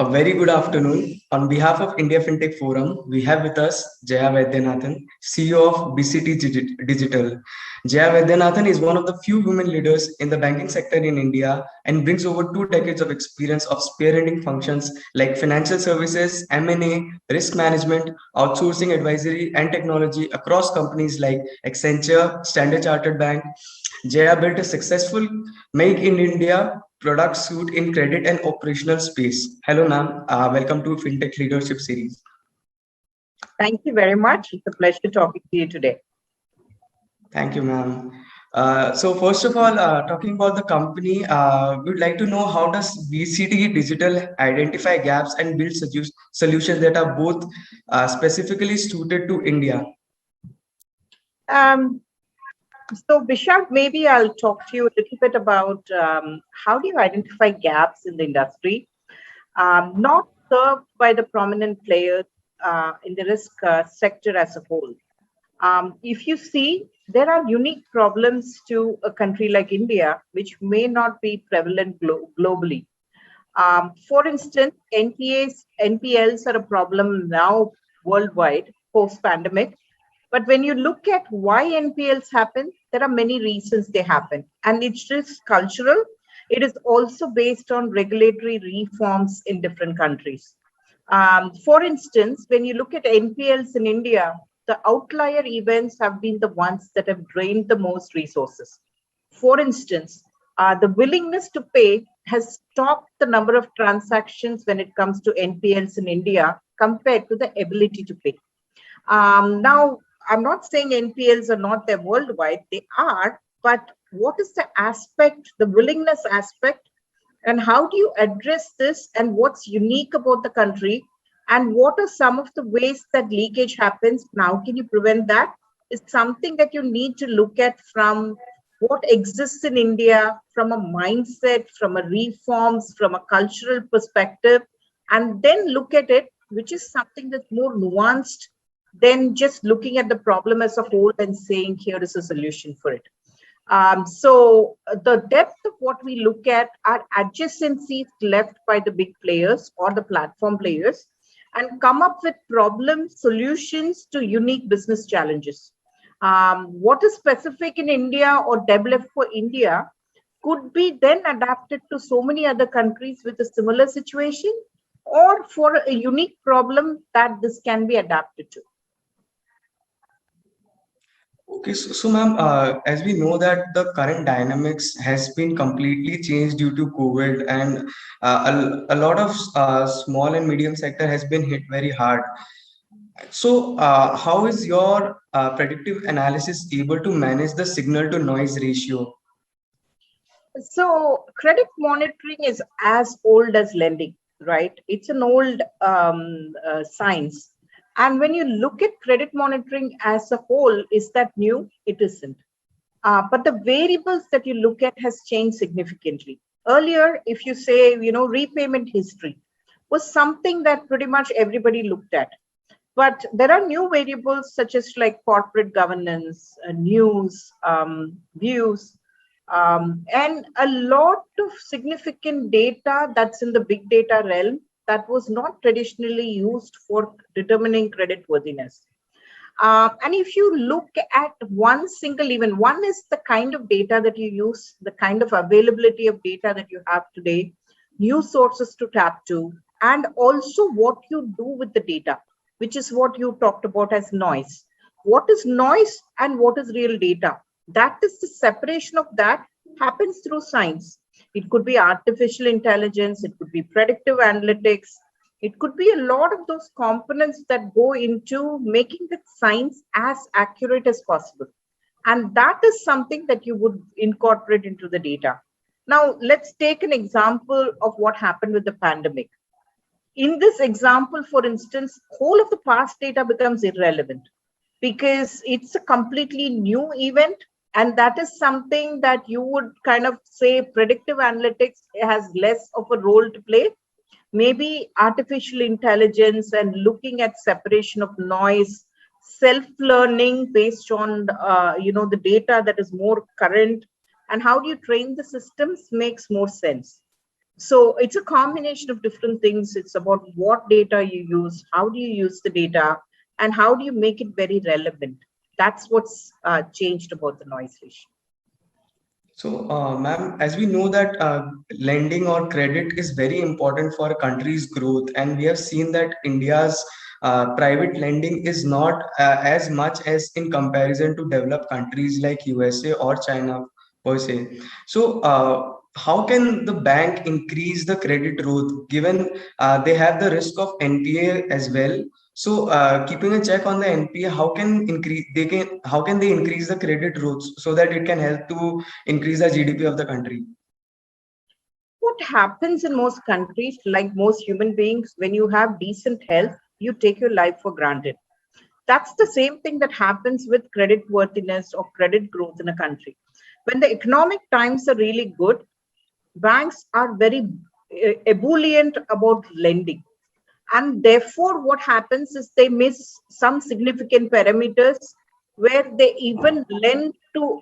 A very good afternoon. On behalf of India FinTech Forum, we have with us Jaya Vaidyanathan, CEO of BCT Digital. Jaya Vaidyanathan is one of the few women leaders in the banking sector in India and brings over 2 decades of experience of spearheading functions like financial services, M&A, risk management, outsourcing advisory, and technology across companies like Accenture, Standard Chartered Bank. Jaya built a successful Make in India product suite in credit and operational space. Hello, ma'am. Welcome to FinTech Leadership Series. Thank you very much. It's a pleasure talking to you today. Thank you, ma'am. So first of all, talking about the company, we'd like to know how does BCT Digital identify gaps and build solutions that are both specifically suited to India? So Vishak, maybe I'll talk to you a little bit about how do you identify gaps in the industry, not served by the prominent players in the risk sector as a whole. If you see, there are unique problems to a country like India, which may not be prevalent globally. For instance, NPLs are a problem now worldwide post-pandemic. But when you look at why NPLs happen, there are many reasons they happen. And it's just cultural. It is also based on regulatory reforms in different countries. For instance, when you look at NPLs in India, the outlier events have been the ones that have drained the most resources. For instance, the willingness to pay has stopped the number of transactions when it comes to NPLs in India compared to the ability to pay. Now, I'm not saying NPLs are not there worldwide, they are, but what is the aspect, the willingness aspect, and how do you address this, and what's unique about the country, and what are some of the ways that leakage happens, and how can you prevent that, is something that you need to look at from what exists in India, from a mindset, from a reforms, from a cultural perspective, and then look at it, which is something that's more nuanced than just looking at the problem as a whole and saying, here is a solution for it. So the depth of what we look at are adjacencies left by the big players or the platform players and come up with problem solutions to unique business challenges. What is specific in India or developed for India could be then adapted to so many other countries with a similar situation, or for a unique problem that this can be adapted to. Okay, so ma'am, as we know that the current dynamics has been completely changed due to COVID, and a lot of small and medium sector has been hit very hard. So, how is your predictive analysis able to manage the signal to noise ratio? So, credit monitoring is as old as lending, right? It's an old science. And when you look at credit monitoring as a whole, is that new? It isn't. But the variables that you look at has changed significantly. Earlier, if you say, repayment history was something that pretty much everybody looked at. But there are new variables such as like corporate governance, news, views, and a lot of significant data that's in the big data realm that was not traditionally used for determining credit worthiness. And if you look at one single event, one is the kind of data that you use, the kind of availability of data that you have today, new sources to tap to, and also what you do with the data, which is what you talked about as noise. What is noise and what is real data? That is the separation of that happens through science. It could be artificial intelligence, it could be predictive analytics, it could be a lot of those components that go into making the science as accurate as possible. And that is something that you would incorporate into the data. Now, let's take an example of what happened with the pandemic. In this example, for instance, whole of the past data becomes irrelevant because it's a completely new event. And that is something that you would kind of say predictive analytics has less of a role to play. Maybe artificial intelligence and looking at separation of noise, self-learning based on the data that is more current, and how do you train the systems makes more sense. So it's a combination of different things. It's about what data you use, how do you use the data, and how do you make it very relevant. That's what's changed about the noise ratio. So, ma'am, as we know that lending or credit is very important for a country's growth, and we have seen that India's private lending is not as much as in comparison to developed countries like USA or China per se. So, how can the bank increase the credit growth given they have the risk of NPA as well? So, keeping a check on the NPA, how can they increase the credit growth so that it can help to increase the GDP of the country? What happens in most countries, like most human beings, when you have decent health, you take your life for granted. That's the same thing that happens with credit worthiness or credit growth in a country. When the economic times are really good, banks are very ebullient about lending. And therefore, what happens is they miss some significant parameters where they even lend to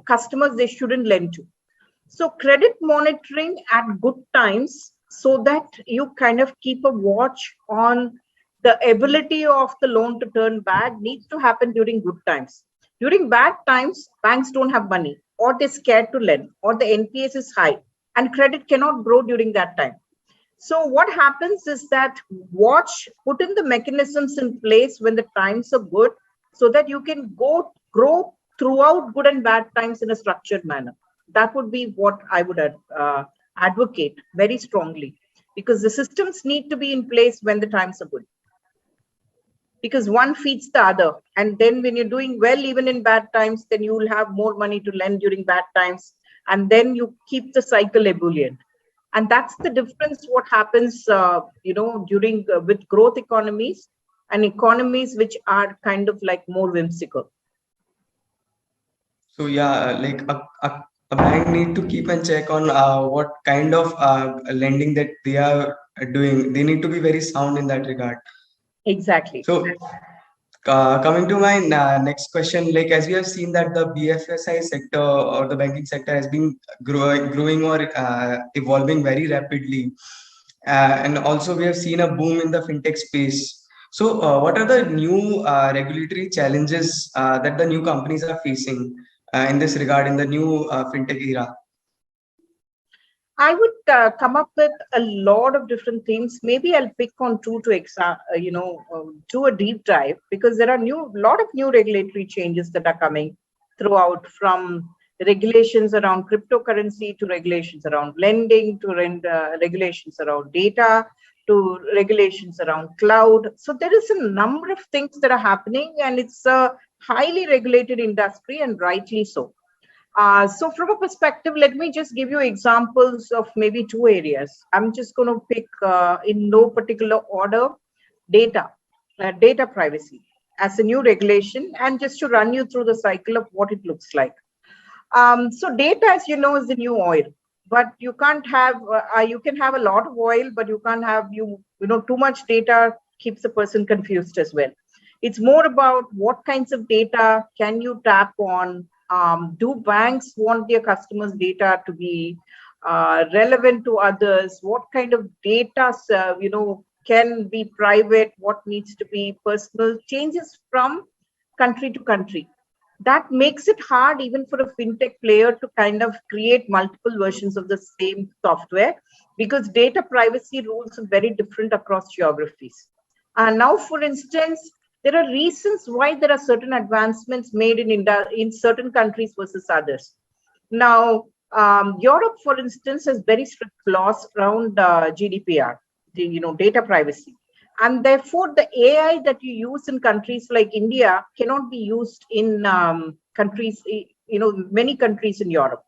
customers they shouldn't lend to. So credit monitoring at good times so that you kind of keep a watch on the ability of the loan to turn bad needs to happen during good times. During bad times, banks don't have money or they're scared to lend or the NPS is high and credit cannot grow during that time. So what happens is that put in the mechanisms in place when the times are good so that you can grow throughout good and bad times in a structured manner. That would be what I would advocate very strongly, because the systems need to be in place when the times are good, because one feeds the other. And then when you're doing well, even in bad times, then you will have more money to lend during bad times. And then you keep the cycle ebullient. And that's the difference what happens, during with growth economies and economies which are kind of like more whimsical. So yeah, like a bank need to keep and check on what kind of lending that they are doing. They need to be very sound in that regard. Exactly. So coming to my next question, like as we have seen that the BFSI sector or the banking sector has been growing or evolving very rapidly, and also we have seen a boom in the fintech space. So, what are the new regulatory challenges that the new companies are facing in this regard in the new fintech era? I would come up with a lot of different themes. Maybe I'll pick on two to do a deep dive, because there are lot of new regulatory changes that are coming throughout, from regulations around cryptocurrency to regulations around lending to regulations around data to regulations around cloud. So there is a number of things that are happening, and it's a highly regulated industry, and rightly so. So from a perspective, let me just give you examples of maybe two areas. I'm just going to pick in no particular order, data privacy as a new regulation, and just to run you through the cycle of what it looks like. So data, as you know, is the new oil, but you can't have, you can have a lot of oil, but you can't have, too much data keeps a person confused as well. It's more about what kinds of data can you tap on. Do banks want their customers' data to be relevant to others? What kind of data, can be private? What needs to be personal? Changes from country to country. That makes it hard even for a fintech player to kind of create multiple versions of the same software, because data privacy rules are very different across geographies. Now, for instance, there are reasons why there are certain advancements made in certain countries versus others. Now, Europe, for instance, has very strict laws around GDPR, data privacy, and therefore the AI that you use in countries like India cannot be used in many countries in Europe,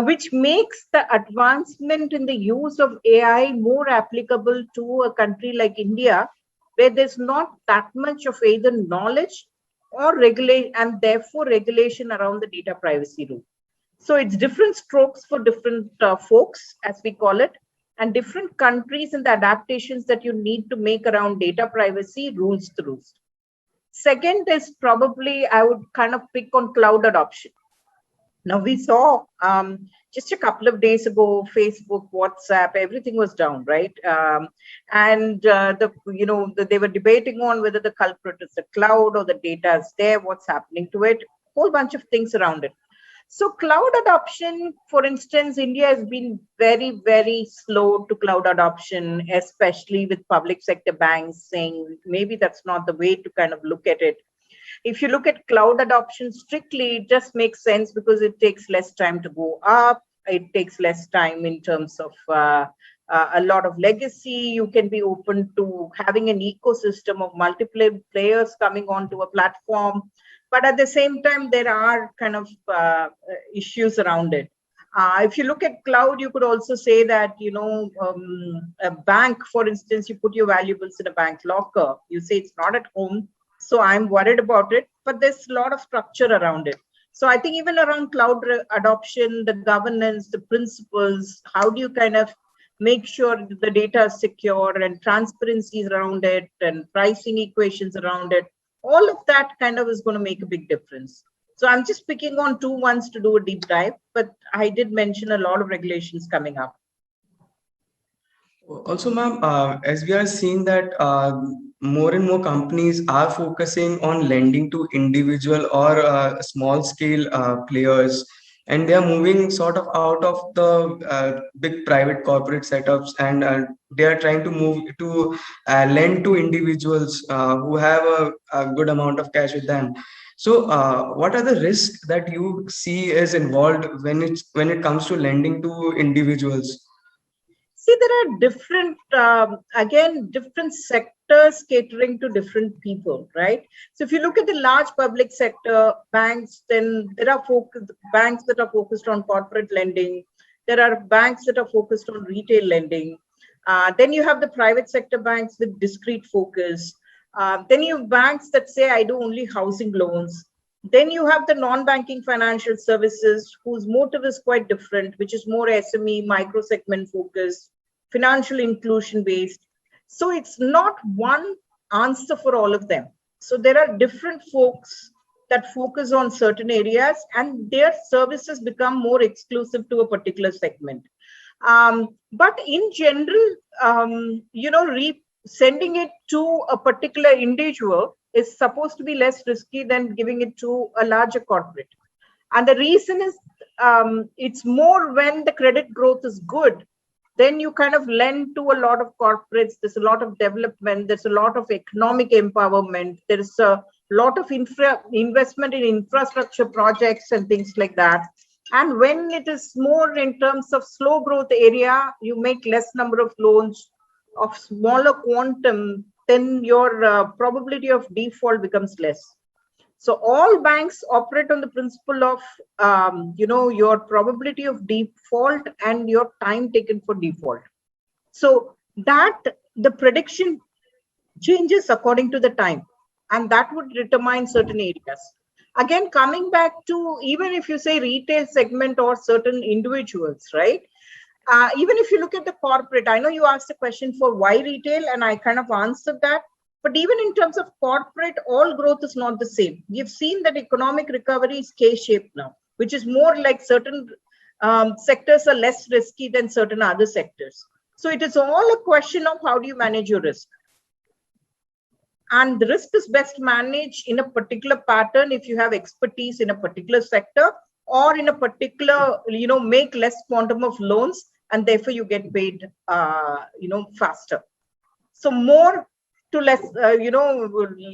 which makes the advancement in the use of AI more applicable to a country like India, where there's not that much of either knowledge or regulate, and therefore regulation around the data privacy rule. So it's different strokes for different folks, as we call it, and different countries and the adaptations that you need to make around data privacy rules to Second is probably I would kind of pick on cloud adoption. Now we saw just a couple of days ago, Facebook, WhatsApp, everything was down, right? And they were debating on whether the culprit is the cloud or the data is there, what's happening to it, whole bunch of things around it. So cloud adoption, for instance, India has been very, very slow to cloud adoption, especially with public sector banks saying maybe that's not the way to kind of look at it. If you look at cloud adoption strictly, it just makes sense because it takes less time to go up. It takes less time in terms of a lot of legacy. You can be open to having an ecosystem of multiple players coming onto a platform. But at the same time, there are kind of issues around it. If you look at cloud, you could also say that, a bank, for instance, you put your valuables in a bank locker. You say it's not at home, so I'm worried about it, but there's a lot of structure around it. So I think even around cloud adoption, the governance, the principles, how do you kind of make sure the data is secure and transparencies around it and pricing equations around it, all of that kind of is going to make a big difference. So I'm just picking on two ones to do a deep dive, but I did mention a lot of regulations coming up. Also, ma'am, as we are seeing that more and more companies are focusing on lending to individual or small scale players, and they are moving sort of out of the big private corporate setups, and they are trying to move to lend to individuals who have a good amount of cash with them. So, what are the risks that you see is involved when it comes to lending to individuals? See, there are different, different sectors catering to different people, right? So if you look at the large public sector banks, then there are banks that are focused on corporate lending. There are banks that are focused on retail lending. Then you have the private sector banks with discrete focus. Then you have banks that say, I do only housing loans. Then you have the non-banking financial services whose motive is quite different, which is more SME, micro segment focused, financial inclusion based. So it's not one answer for all of them. So there are different folks that focus on certain areas and their services become more exclusive to a particular segment. But in general, sending it to a particular individual is supposed to be less risky than giving it to a larger corporate. And the reason is it's more when the credit growth is good, then you kind of lend to a lot of corporates. There's a lot of development. There's a lot of economic empowerment. There's a lot of investment in infrastructure projects and things like that. And when it is more in terms of slow growth area, you make less number of loans of smaller quantum, then your probability of default becomes less. So all banks operate on the principle of, your probability of default and your time taken for default. So that the prediction changes according to the time, and that would determine certain areas. Again, coming back to even if you say retail segment or certain individuals, right? Even if you look at the corporate, I know you asked a question for why retail, and I kind of answered that. But even in terms of corporate, all growth is not the same. We've seen that economic recovery is K-shaped now, which is more like certain sectors are less risky than certain other sectors. So it is all a question of how do you manage your risk. And the risk is best managed in a particular pattern if you have expertise in a particular sector or in a particular, make less quantum of loans and therefore you get paid, faster. So more to less,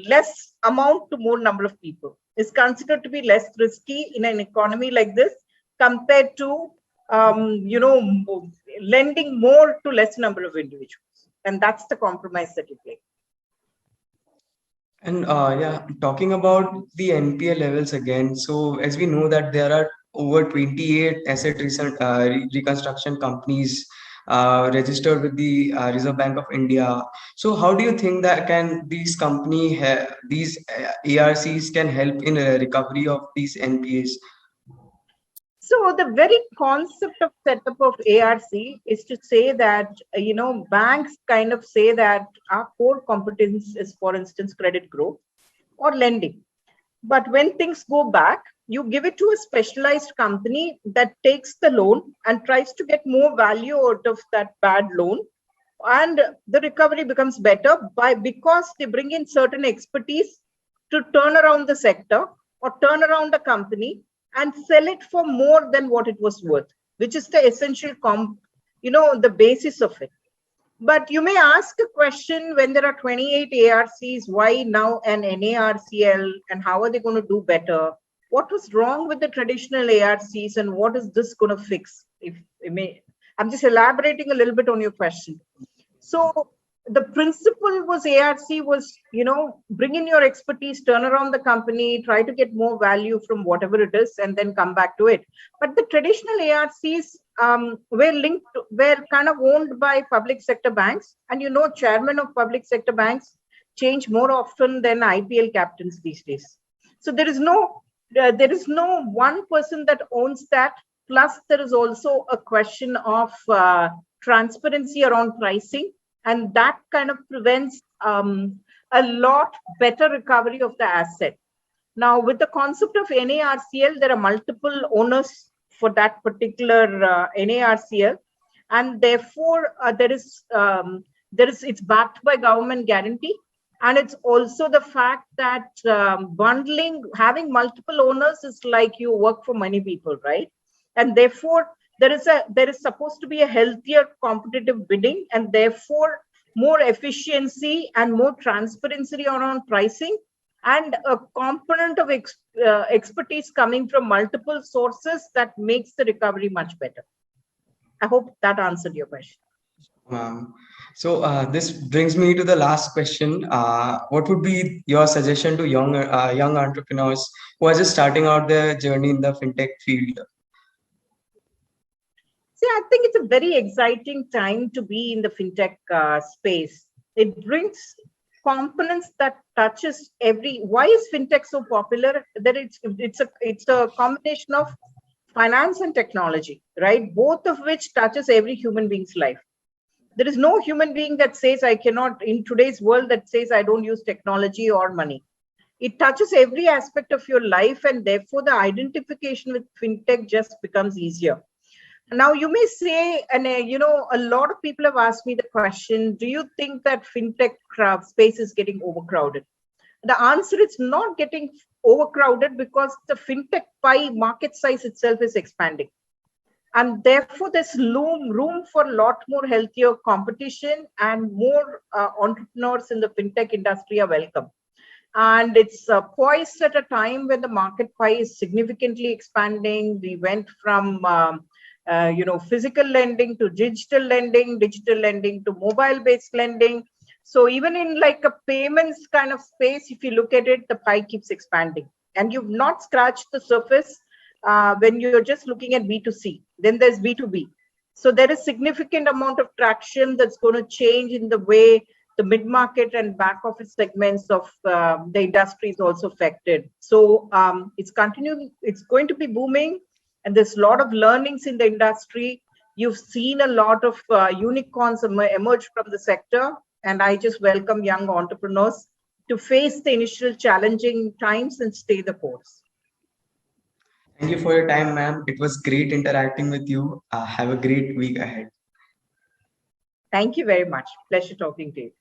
less amount to more number of people is considered to be less risky in an economy like this compared to, lending more to less number of individuals. And that's the compromise that you play. And talking about the NPA levels again. So as we know that there are over 28 asset reconstruction companies registered with the Reserve Bank of India. So how do you think that can these these ARCs can help in recovery of these NPAs? So the very concept of setup of ARC is to say that, banks kind of say that our core competence is, for instance, credit growth or lending. But when things go back, you give it to a specialized company that takes the loan and tries to get more value out of that bad loan, and the recovery becomes better because they bring in certain expertise to turn around the sector or turn around the company and sell it for more than what it was worth, which is the essential the basis of it. But you may ask a question, when there are 28 ARCs, why now an NARCL, and how are they going to do better? What was wrong with the traditional ARCs, and what is this going to fix? If I may, I'm just elaborating a little bit on your question. So the principle was ARC was, bring in your expertise, turn around the company, try to get more value from whatever it is, and then come back to it. But the traditional ARCs were kind of owned by public sector banks, and chairman of public sector banks change more often than IPL captains these days. So there is no one person that owns that. Plus, there is also a question of transparency around pricing, and that kind of prevents a lot better recovery of the asset. Now, with the concept of NARCL, there are multiple owners for that particular NARCL, and therefore it's backed by government guarantee. And it's also the fact that having multiple owners is like you work for many people, right? And therefore, there is supposed to be a healthier competitive bidding, and therefore more efficiency and more transparency around pricing, and a component of expertise coming from multiple sources that makes the recovery much better. I hope that answered your question. So this brings me to the last question. What would be your suggestion to young entrepreneurs who are just starting out their journey in the fintech field? See, I think it's a very exciting time to be in the fintech space. It brings components that touches why is fintech so popular? That it's a combination of finance and technology, right? Both of which touches every human being's life. There is no human being that says I cannot, in today's world, that says I don't use technology or money. It touches every aspect of your life, and therefore the identification with fintech just becomes easier. Now, you may say, and a lot of people have asked me the question, do you think that fintech space is getting overcrowded? The answer is not getting overcrowded, because the fintech pie market size itself is expanding. And therefore, there's room for a lot more healthier competition, and more entrepreneurs in the fintech industry are welcome. And it's poised at a time when the market pie is significantly expanding. We went from physical lending to digital lending to mobile-based lending. So even in like a payments kind of space, if you look at it, the pie keeps expanding. And you've not scratched the surface when you're just looking at B2C. Then there's B2B. So there is significant amount of traction that's going to change in the way the mid-market and back office segments of the industry is also affected. So it's going to be booming. And there's a lot of learnings in the industry. You've seen a lot of unicorns emerge from the sector. And I just welcome young entrepreneurs to face the initial challenging times and stay the course. Thank you for your time, ma'am. It was great interacting with you. Have a great week ahead. Thank you very much. Pleasure talking to you.